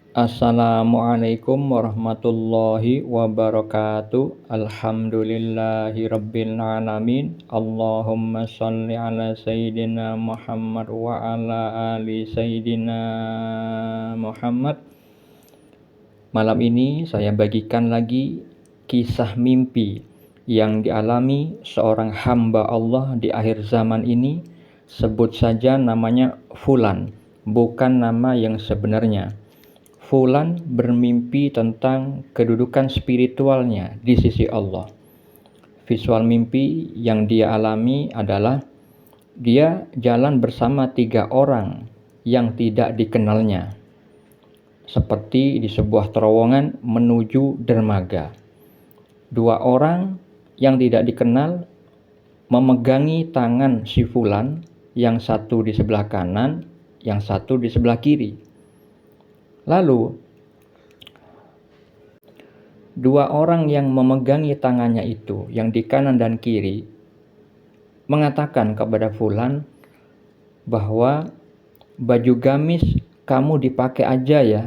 Assalamualaikum warahmatullahi wabarakatuh. Alhamdulillahi rabbil alamin. Allahumma shalli ala sayyidina Muhammad wa ala ali sayyidina Muhammad. Malam ini saya bagikan lagi kisah mimpi yang dialami seorang hamba Allah di akhir zaman ini. Sebut saja namanya Fulan, bukan nama yang sebenarnya. Fulan bermimpi tentang kedudukan spiritualnya di sisi Allah. Visual mimpi yang dia alami adalah dia jalan bersama 3 orang yang tidak dikenalnya, seperti di sebuah terowongan menuju dermaga. 2 orang yang tidak dikenal memegangi tangan si Fulan, yang satu di sebelah kanan, yang satu di sebelah kiri. Lalu 2 orang yang memegangi tangannya itu, yang di kanan dan kiri, mengatakan kepada Fulan bahwa baju gamis kamu dipakai aja ya.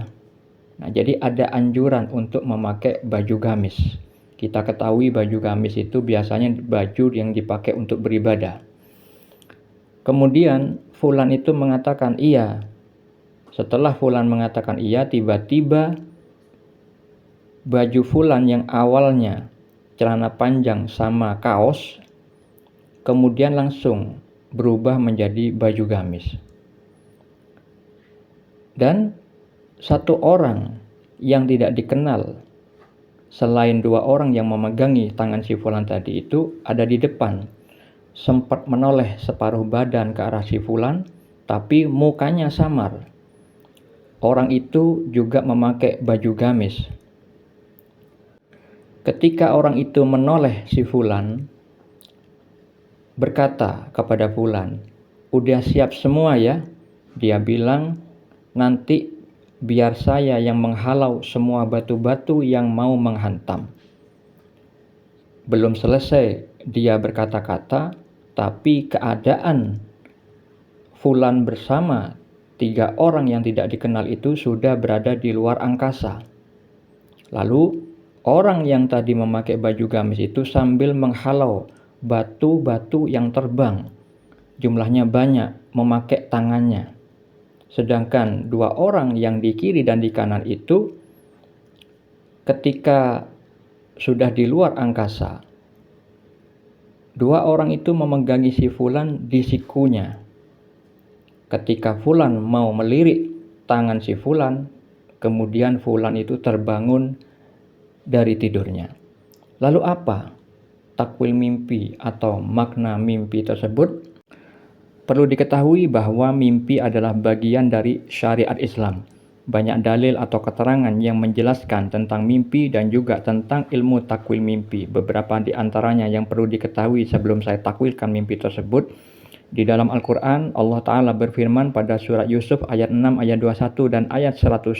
Nah, jadi ada anjuran untuk memakai baju gamis. Kita ketahui baju gamis itu biasanya baju yang dipakai untuk beribadah. Kemudian Fulan itu mengatakan iya. Setelah Fulan mengatakan iya, tiba-tiba baju Fulan yang awalnya celana panjang sama kaos, kemudian langsung berubah menjadi baju gamis. Dan 1 orang yang tidak dikenal, selain 2 orang yang memegangi tangan si Fulan tadi itu, ada di depan. Sempat menoleh separuh badan ke arah si Fulan, tapi mukanya samar. Orang itu juga memakai baju gamis. Ketika orang itu menoleh si Fulan, berkata kepada Fulan, "Udah siap semua ya?" Dia bilang, "Nanti biar saya yang menghalau semua batu-batu yang mau menghantam." Belum selesai dia berkata-kata, tapi keadaan Fulan bersama 3 orang yang tidak dikenal itu sudah berada di luar angkasa. Lalu orang yang tadi memakai baju gamis itu sambil menghalau batu-batu yang terbang. Jumlahnya banyak, memakai tangannya. Sedangkan 2 orang yang di kiri dan di kanan itu, ketika sudah di luar angkasa, 2 orang itu memegangi si Fulan di sikunya. Ketika Fulan mau melirik tangan si Fulan, kemudian Fulan itu terbangun dari tidurnya. Lalu apa takwil mimpi atau makna mimpi tersebut? Perlu diketahui bahwa mimpi adalah bagian dari syariat Islam. Banyak dalil atau keterangan yang menjelaskan tentang mimpi dan juga tentang ilmu takwil mimpi. Beberapa di antaranya yang perlu diketahui sebelum saya takwilkan mimpi tersebut. Di dalam Al-Quran, Allah Ta'ala berfirman pada surat Yusuf ayat 6, ayat 21 dan ayat 101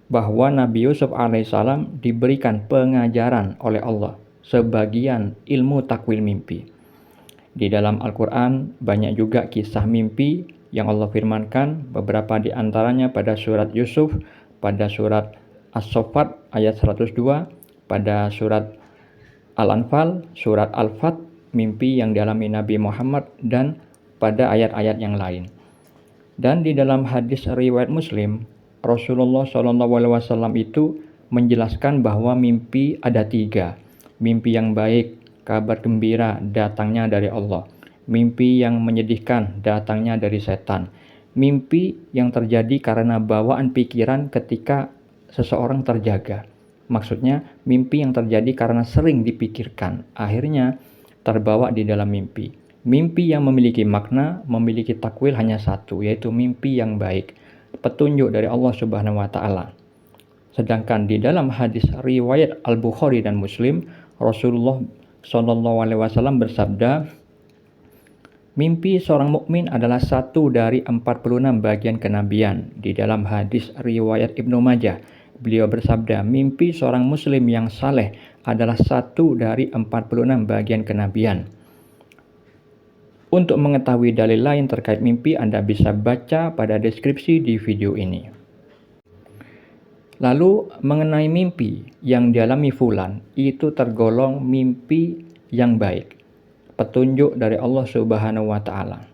bahwa Nabi Yusuf alaihissalam diberikan pengajaran oleh Allah sebagian ilmu takwil mimpi. Di dalam Al-Quran banyak juga kisah mimpi yang Allah firmankan, beberapa di antaranya pada surat Yusuf, pada surat As-Saffat ayat 102, pada surat Al-Anfal, surat Al-Fat, mimpi yang dialami Nabi Muhammad, dan pada ayat-ayat yang lain. Dan di dalam hadis riwayat Muslim, Rasulullah SAW itu menjelaskan bahwa mimpi ada 3. Mimpi yang baik, kabar gembira, datangnya dari Allah. Mimpi yang menyedihkan, datangnya dari setan. Mimpi yang terjadi karena bawaan pikiran ketika seseorang terjaga. Maksudnya mimpi yang terjadi karena sering dipikirkan, akhirnya terbawa di dalam mimpi. Mimpi yang memiliki makna, memiliki takwil hanya satu, yaitu mimpi yang baik, petunjuk dari Allah Subhanahu wa Ta'ala. Sedangkan di dalam hadis riwayat Al-Bukhari dan Muslim, Rasulullah SAW bersabda, mimpi seorang mukmin adalah 1 dari 46 bagian kenabian. Di dalam hadis riwayat Ibnu Majah, beliau bersabda, mimpi seorang muslim yang saleh adalah 1 dari 46 bagian kenabian. Untuk mengetahui dalil lain terkait mimpi, Anda bisa baca pada deskripsi di video ini. Lalu mengenai mimpi yang dialami fulan, itu tergolong mimpi yang baik, petunjuk dari Allah Subhanahu wa taala.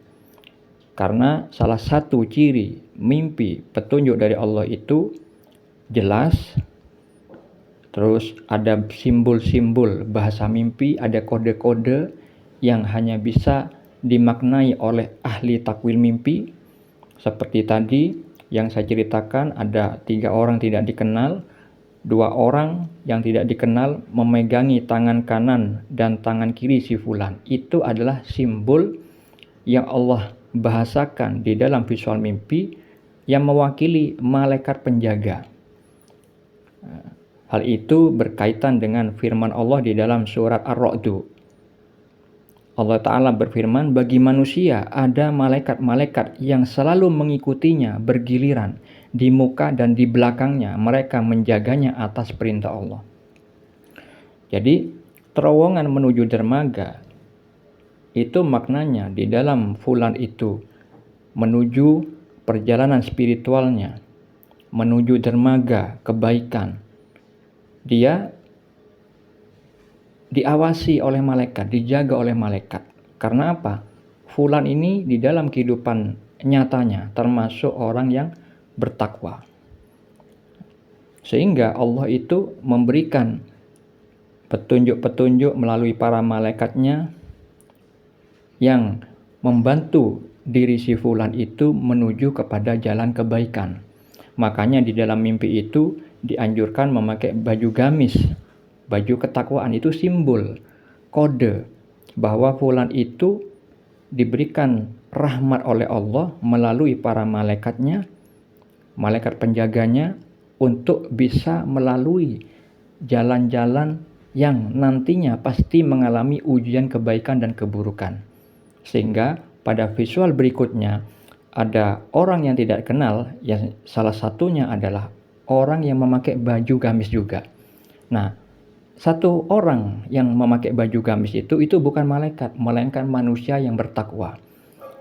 Karena salah satu ciri mimpi petunjuk dari Allah itu jelas, terus ada simbol-simbol bahasa mimpi, ada kode-kode yang hanya bisa dimaknai oleh ahli takwil mimpi. Seperti tadi yang saya ceritakan, ada 3 orang tidak dikenal, 2 orang yang tidak dikenal memegangi tangan kanan dan tangan kiri si fulan. Itu adalah simbol yang Allah bahasakan di dalam visual mimpi yang mewakili malaikat penjaga. Hal itu berkaitan dengan firman Allah di dalam surat Ar-Ra'd. Allah Ta'ala berfirman, bagi manusia ada malaikat-malaikat yang selalu mengikutinya bergiliran di muka dan di belakangnya, mereka menjaganya atas perintah Allah. Jadi terowongan menuju dermaga itu maknanya di dalam fulan itu menuju perjalanan spiritualnya, menuju dermaga kebaikan. Dia diawasi oleh malaikat, dijaga oleh malaikat. Karena apa? Fulan ini di dalam kehidupan nyatanya termasuk orang yang bertakwa. Sehingga Allah itu memberikan petunjuk-petunjuk melalui para malaikatnya yang membantu diri si fulan itu menuju kepada jalan kebaikan. Makanya di dalam mimpi itu dianjurkan memakai baju gamis. Baju ketakwaan itu simbol, kode bahwa fulan itu diberikan rahmat oleh Allah melalui para malaikatnya, malaikat penjaganya, untuk bisa melalui jalan-jalan yang nantinya pasti mengalami ujian kebaikan dan keburukan. Sehingga pada visual berikutnya ada orang yang tidak kenal, yang salah satunya adalah orang yang memakai baju gamis juga. Nah, satu orang yang memakai baju gamis itu bukan malaikat, melainkan manusia yang bertakwa.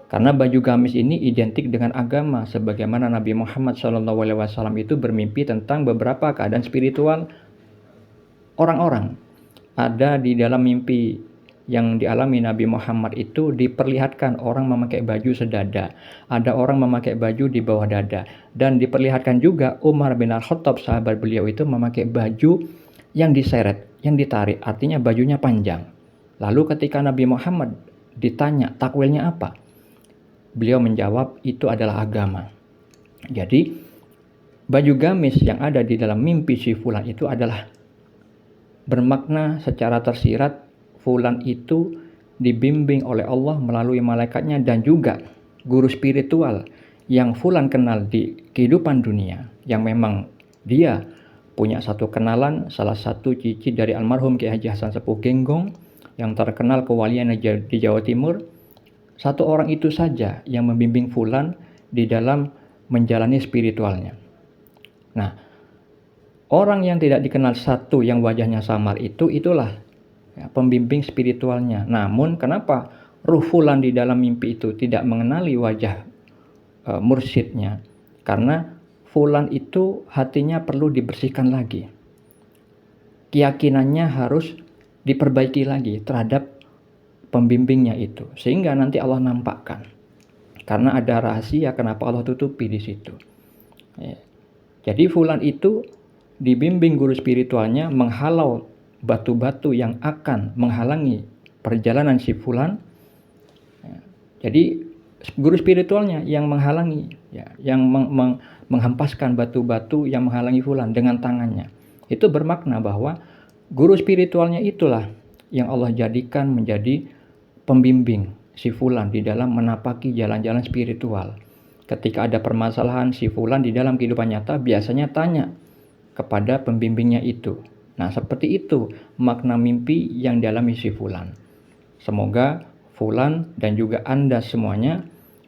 Karena baju gamis ini identik dengan agama, sebagaimana Nabi Muhammad SAW itu bermimpi tentang beberapa keadaan spiritual orang-orang. Ada di dalam mimpi yang dialami Nabi Muhammad itu diperlihatkan orang memakai baju sedada, ada orang memakai baju di bawah dada, dan diperlihatkan juga Umar bin Al-Khattab, sahabat beliau itu memakai baju yang diseret, yang ditarik, artinya bajunya panjang. Lalu ketika Nabi Muhammad ditanya takwilnya apa, beliau menjawab itu adalah agama. Jadi baju gamis yang ada di dalam mimpi si fulan itu adalah bermakna secara tersirat fulan itu dibimbing oleh Allah melalui malaikatnya dan juga guru spiritual yang fulan kenal di kehidupan dunia, yang memang dia punya satu kenalan, salah satu cici dari almarhum Kiai Haji Hasan Sepuh Genggong yang terkenal kewalian di Jawa Timur. Satu orang itu saja yang membimbing fulan di dalam menjalani spiritualnya. Nah, orang yang tidak dikenal satu yang wajahnya samar itulah ya, pembimbing spiritualnya. Namun kenapa ruh fulan di dalam mimpi itu tidak mengenali wajah mursyidnya? Karena fulan itu hatinya perlu dibersihkan lagi. Keyakinannya harus diperbaiki lagi terhadap pembimbingnya itu. Sehingga nanti Allah nampakkan. Karena ada rahasia kenapa Allah tutupi di situ. Ya. Jadi fulan itu dibimbing guru spiritualnya menghalau batu-batu yang akan menghalangi perjalanan si fulan. Ya. Jadi guru spiritualnya yang menghalangi, ya, yang menghempaskan batu-batu yang menghalangi fulan dengan tangannya. Itu bermakna bahwa guru spiritualnya itulah yang Allah jadikan menjadi pembimbing si fulan di dalam menapaki jalan-jalan spiritual. Ketika ada permasalahan si fulan di dalam kehidupan nyata biasanya tanya kepada pembimbingnya itu. Nah, seperti itu makna mimpi yang dialami si fulan. Semoga fulan dan juga Anda semuanya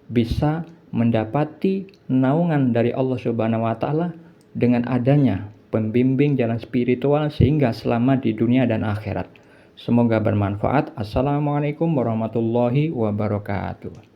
bisa mendapati naungan dari Allah Subhanahu wa taala dengan adanya pembimbing jalan spiritual sehingga selamat di dunia dan akhirat. Semoga bermanfaat. Assalamualaikum warahmatullahi wabarakatuh.